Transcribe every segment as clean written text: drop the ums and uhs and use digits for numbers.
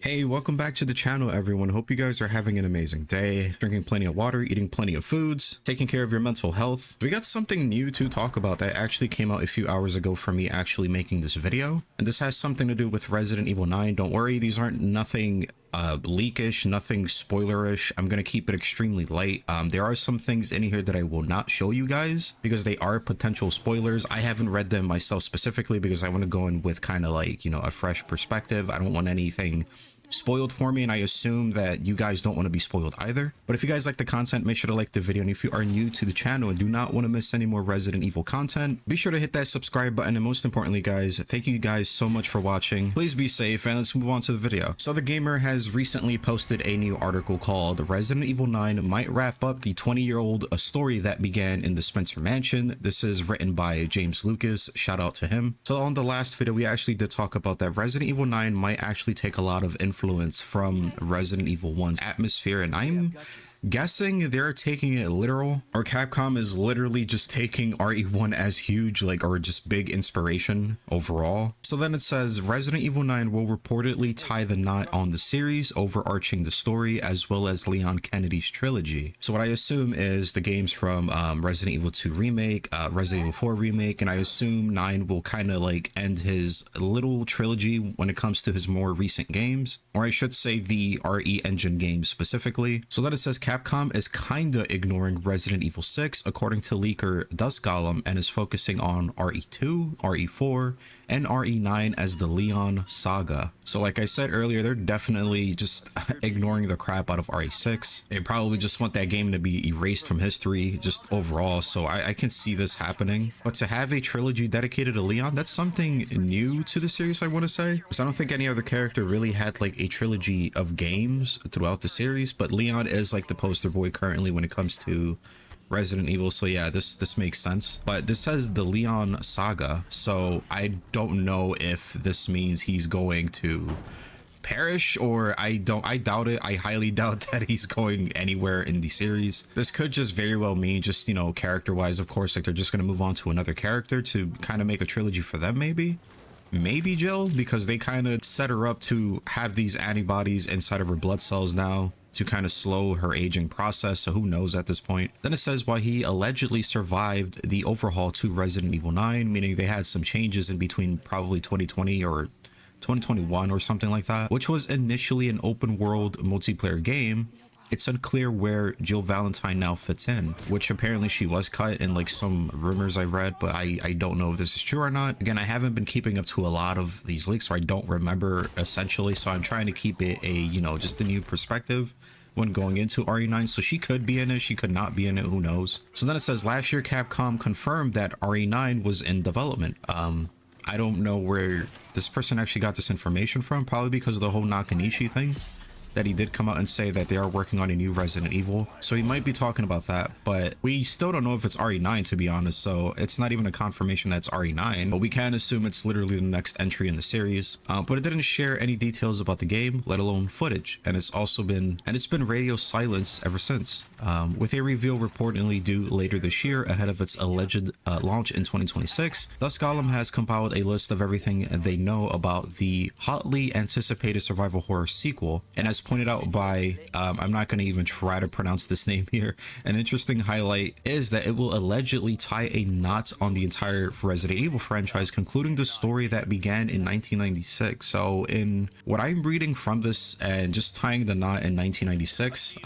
Hey, welcome back to the channel, everyone. Hope you guys are having an amazing day, drinking plenty of water, eating plenty of foods, taking care of your mental health. We got something new to talk about that actually came out a few hours ago for me actually making this video. And this has something to do with Resident Evil 9. Don't worry, these aren't nothing leakish, nothing spoilerish. I'm gonna keep it extremely light. There are some things in here that I will not show you guys because they are potential spoilers. I haven't read them myself specifically because I want to go in with kind of like, you know, a fresh perspective. I don't want anything spoiled for me, and I assume that you guys don't want to be spoiled either. But if you guys like the content, make sure to like the video, and if you are new to the channel and do not want to miss any more Resident Evil content, be sure to hit that subscribe button. And most importantly, guys, thank you guys so much for watching. Please be safe, and let's move on to the video. So the gamer has recently posted a new article called Resident Evil 9 might wrap up the 20-year-old story that began in the Spencer Mansion. This is written by James Lucas, shout out to him. So on the last video, we actually did talk about that Resident Evil 9 might actually take a lot of influence from Resident Evil 1's atmosphere, and I'm guessing they're taking it literal, or Capcom is literally just taking RE1 as huge, like, or just big inspiration overall. So then it says Resident Evil 9 will reportedly tie the knot on the series, overarching the story, as well as Leon Kennedy's trilogy. So what I assume is the games from Resident Evil 2 remake, Resident Evil 4 remake, and I assume 9 will kind of like end his little trilogy when it comes to his more recent games, or I should say the RE Engine games specifically. So then it says Capcom is kinda ignoring Resident Evil 6 according to leaker Dust Golem, and is focusing on RE2, RE4, and RE9 as the Leon saga. So like I said earlier, they're definitely just ignoring the crap out of RE6. They probably just want that game to be erased from history just overall, so I can see this happening. But to have a trilogy dedicated to Leon, that's something new to the series, I want to say, because I don't think any other character really had like a trilogy of games throughout the series, but Leon is like the poster boy currently when it comes to Resident Evil. So yeah, this makes sense. But this says the Leon saga, so I don't know if this means he's going to perish, or I doubt it. I highly doubt that he's going anywhere in the series. This could just very well mean just, you know, character wise, of course, like they're just going to move on to another character to kind of make a trilogy for them, maybe Jill, because they kind of set her up to have these antibodies inside of her blood cells now to kind of slow her aging process, so who knows at this point. Then it says while he allegedly survived the overhaul to Resident Evil 9, meaning they had some changes in between probably 2020 or 2021 or something like that, which was initially an open world multiplayer game. It's unclear where Jill Valentine now fits in, which apparently she was cut in like some rumors I read, but I don't know if this is true or not. Again, I haven't been keeping up to a lot of these leaks, so I don't remember essentially, so I'm trying to keep it a, you know, just a new perspective when going into RE9. So she could be in it, she could not be in it, who knows. So then it says last year Capcom confirmed that RE9 was in development. I don't know where this person actually got this information from, probably because of the whole Nakanishi thing, that he did come out and say that they are working on a new Resident Evil. So he might be talking about that, but we still don't know if it's RE9, to be honest. So it's not even a confirmation that's RE9, but we can assume it's literally the next entry in the series. But it didn't share any details about the game, let alone footage. And it's been radio silence ever since, with a reveal reportedly due later this year ahead of its alleged launch in 2026. Thus Golem has compiled a list of everything they know about the hotly anticipated survival horror sequel, and as pointed out by I'm not going to even try to pronounce this name here, an interesting highlight is that it will allegedly tie a knot on the entire Resident Evil franchise, concluding the story that began in 1996. So in what I'm reading from this and just tying the knot in 1996,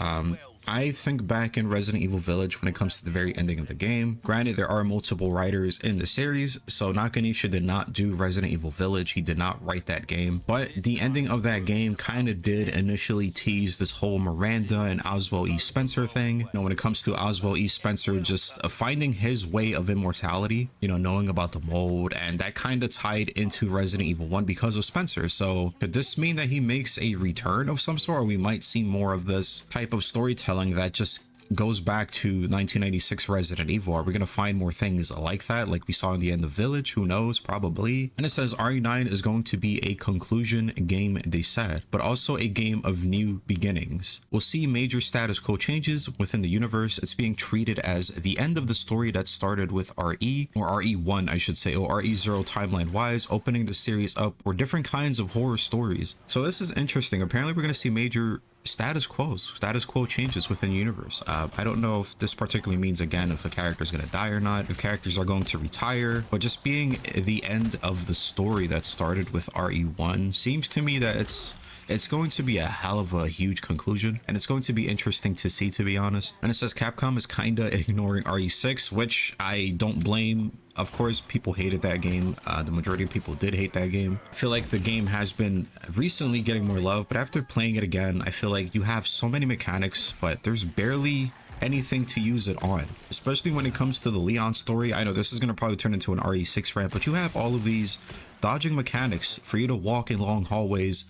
I think back in Resident Evil Village when it comes to the very ending of the game. Granted, there are multiple writers in the series, so Nakanishi did not do Resident Evil Village. He did not write that game, but the ending of that game kind of did initially tease this whole Miranda and Oswald E. Spencer thing. You know, when it comes to Oswald E. Spencer just finding his way of immortality, you know, knowing about the mold, and that kind of tied into Resident Evil 1 because of Spencer. So could this mean that he makes a return of some sort, or we might see more of this type of storytelling that just goes back to 1996 Resident Evil. Are we going to find more things like that, like we saw in the end of Village? Who knows? Probably. And it says RE9 is going to be a conclusion game, they said, but also a game of new beginnings. We'll see major status quo changes within the universe. It's being treated as the end of the story that started with RE, or RE1 I should say, or RE0 timeline wise, opening the series up for different kinds of horror stories. So this is interesting. Apparently we're going to see major status quo changes within the universe. I don't know if this particularly means, again, if a character is going to die or not, if characters are going to retire, but just being the end of the story that started with RE1 seems to me that it's going to be a hell of a huge conclusion, and it's going to be interesting to see, to be honest. And it says Capcom is kind of ignoring RE6, which I don't blame. Of course, people hated that game. The majority of people did hate that game. I feel like the game has been recently getting more love, but after playing it again, I feel like you have so many mechanics, but there's barely anything to use it on, especially when it comes to the Leon story. I know this is going to probably turn into an RE6 rant, but you have all of these dodging mechanics for you to walk in long hallways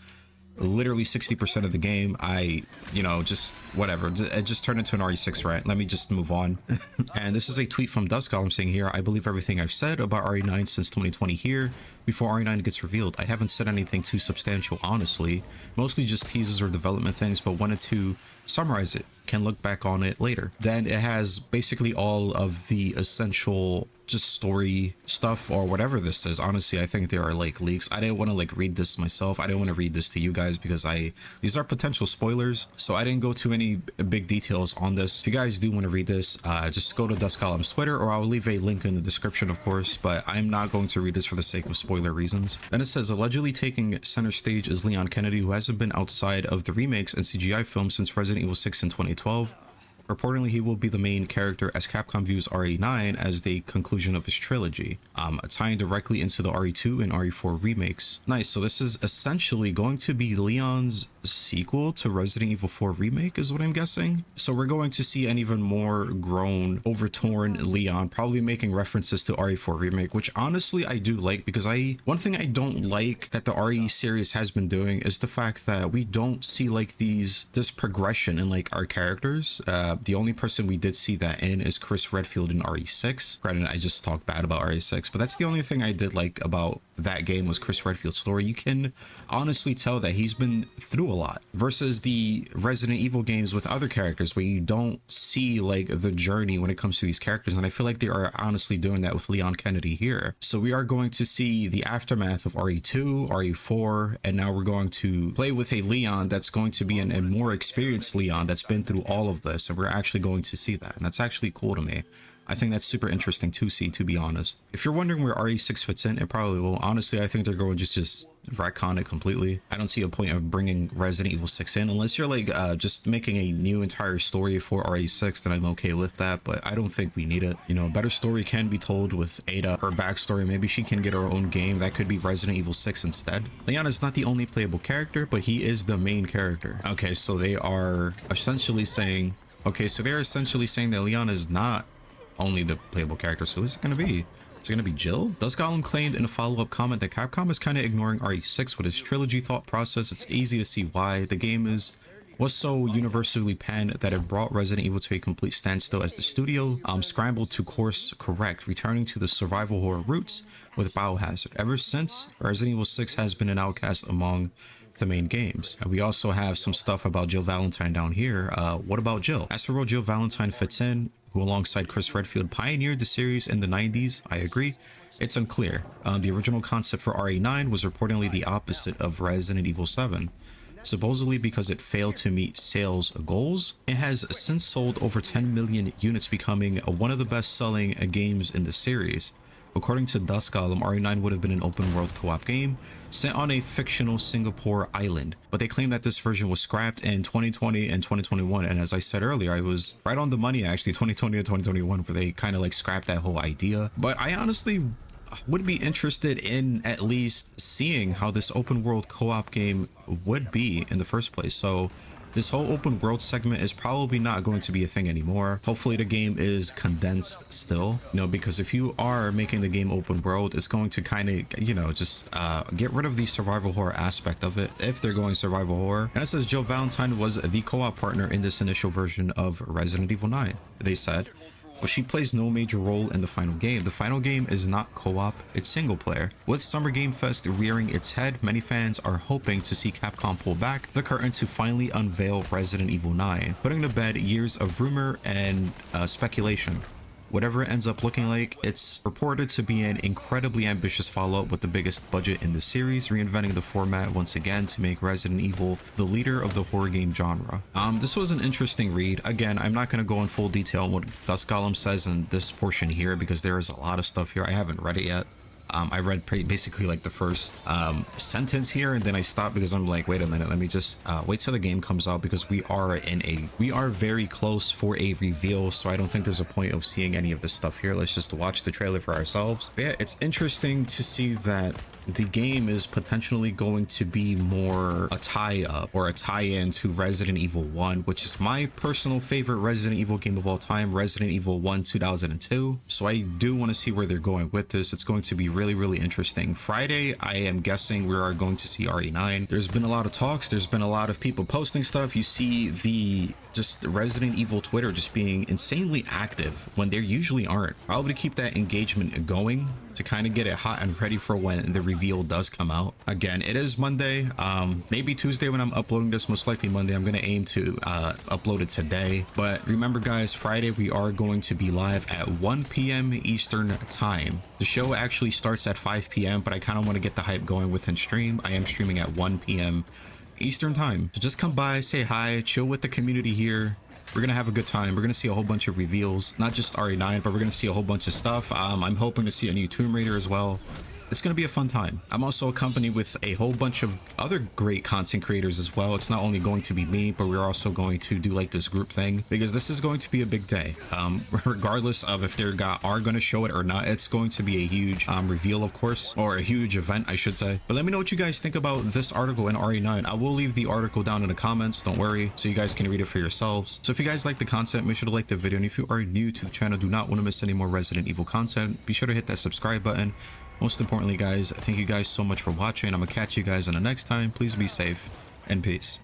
literally 60% of the game. Just whatever, it just turned into an RE6 rant. Let me just move on. And this is a tweet from duskGollum saying here, I believe everything I've said about RE9 since 2020 here before RE9 gets revealed. I haven't said anything too substantial, honestly, mostly just teases or development things, but wanted to summarize it, can look back on it later. Then it has basically all of the essential just story stuff or whatever this is. Honestly, I think they are like leaks. I didn't want to like read this myself. I didn't want to read this to you guys because these are potential spoilers, so I didn't go to any big details on this. If you guys do want to read this, just go to duskGollum's Twitter, or I'll leave a link in the description, of course, but I'm not going to read this for the sake of spoiler reasons. Then it says, allegedly taking center stage is Leon Kennedy, who hasn't been outside of the remakes and CGI films since Resident Evil 6 in 2012. Reportedly, he will be the main character as Capcom views RE9 as the conclusion of his trilogy, tying directly into the RE2 and RE4 remakes. Nice, so this is essentially going to be Leon's sequel to Resident Evil 4 remake, is what I'm guessing. So we're going to see an even more grown, overtorn Leon, probably making references to RE4 remake, which honestly I do like, because one thing I don't like that the RE series has been doing is the fact that we don't see like this progression in like our characters. The only person we did see that in is Chris Redfield in RE6. Granted, I just talked bad about RE6, but that's the only thing I did like about that game was Chris Redfield's story. You can honestly tell that he's been through a lot, versus the Resident Evil games with other characters where you don't see like the journey when it comes to these characters. And I feel like they are honestly doing that with Leon Kennedy here. So we are going to see the aftermath of RE2, RE4, and now we're going to play with a Leon that's going to be a more experienced Leon that's been through all of this, and we're actually going to see that, and that's actually cool to me. I think that's super interesting to see, to be honest. If you're wondering where RE6 fits in, it probably will. Honestly, I think they're going to just retcon it completely. I don't see a point of bringing Resident Evil 6 in unless you're like just making a new entire story for RE6, then I'm okay with that, but I don't think we need it. You know, a better story can be told with Ada, her backstory. Maybe she can get her own game that could be Resident Evil 6 instead. Leon is not the only playable character, but he is the main character. Okay, so they are essentially saying that Leon is not only the playable character. So who's it going to be? Is it going to be Jill? duskGollum claimed in a follow-up comment that Capcom is kind of ignoring RE6 with its trilogy thought process. It's easy to see why. The game was so universally panned that it brought Resident Evil to a complete standstill as the studio scrambled to course correct, returning to the survival horror roots with Biohazard. Ever since, Resident Evil 6 has been an outcast among the main games. And we also have some stuff about Jill Valentine down here. What about Jill? As for where Jill Valentine fits in, who alongside Chris Redfield pioneered the series in the 90s, I agree. It's unclear. The original concept for RE9 was reportedly the opposite of Resident Evil 7. Supposedly because it failed to meet sales goals. It has since sold over 10 million units, becoming one of the best-selling games in the series. According to duskGollum, RE9 would have been an open-world co-op game set on a fictional Singapore island, but they claim that this version was scrapped in 2020 and 2021. And as I said earlier, I was right on the money actually, 2020 to 2021, where they kind of like scrapped that whole idea. But I honestly would be interested in at least seeing how this open world co-op game would be in the first place. So This whole open world segment is probably not going to be a thing anymore. Hopefully the game is condensed still, you know, because if you are making the game open world, it's going to kind of, you know, just get rid of the survival horror aspect of it if they're going survival horror. And it says Jill Valentine was the co-op partner in this initial version of Resident Evil 9, they said. But she plays no major role in the final game. The final game is not co-op, it's single player. With Summer Game Fest rearing its head, many fans are hoping to see Capcom pull back the curtain to finally unveil Resident Evil 9, putting to bed years of rumor and speculation. Whatever it ends up looking like, it's reported to be an incredibly ambitious follow-up with the biggest budget in the series, reinventing the format once again to make Resident Evil the leader of the horror game genre. This was an interesting read. Again, I'm not going to go in full detail on what Dusk Golem says in this portion here because there is a lot of stuff here. I haven't read it yet. I read basically like the first sentence here, and then I stopped because I'm like, wait a minute, let me just wait till the game comes out, because we are very close for a reveal, so I don't think there's a point of seeing any of this stuff here. Let's just watch the trailer for ourselves. But yeah, it's interesting to see that the game is potentially going to be more a tie-up or a tie-in to Resident Evil 1, which is my personal favorite Resident Evil game of all time, Resident Evil 1 2002. So I do want to see where they're going with this. It's going to be really interesting. Friday, I am guessing we are going to see RE9. There's been a lot of talks. There's been a lot of people posting stuff. You see the just Resident Evil Twitter just being insanely active when they usually aren't. Probably to keep that engagement going, to kind of get it hot and ready for when the reveal does come out. Again, it is Monday, maybe Tuesday when I'm uploading this, most likely Monday. I'm going to aim to upload it today. But remember guys, Friday we are going to be live at 1 p.m. Eastern time. The show actually starts at 5 p.m. but I kind of want to get the hype going within stream. I am streaming at 1 p.m. Eastern time. So just come by, say hi, chill with the community here. We're gonna have a good time. We're gonna see a whole bunch of reveals, not just RE9, but we're gonna see a whole bunch of stuff. I'm hoping to see a new Tomb Raider as well. It's going to be a fun time. I'm also accompanied with a whole bunch of other great content creators as well. It's not only going to be me, but we're also going to do like this group thing, because this is going to be a big day. Regardless of if they are going to show it or not, it's going to be a huge reveal, of course, or a huge event, I should say. But let me know what you guys think about this article in RE9. I will leave the article down in the comments, don't worry, so you guys can read it for yourselves. So if you guys like the content, make sure to like the video. And if you are new to the channel, do not want to miss any more Resident Evil content, be sure to hit that subscribe button. Most importantly, guys, thank you guys so much for watching. I'm gonna catch you guys on the next time. Please be safe and peace.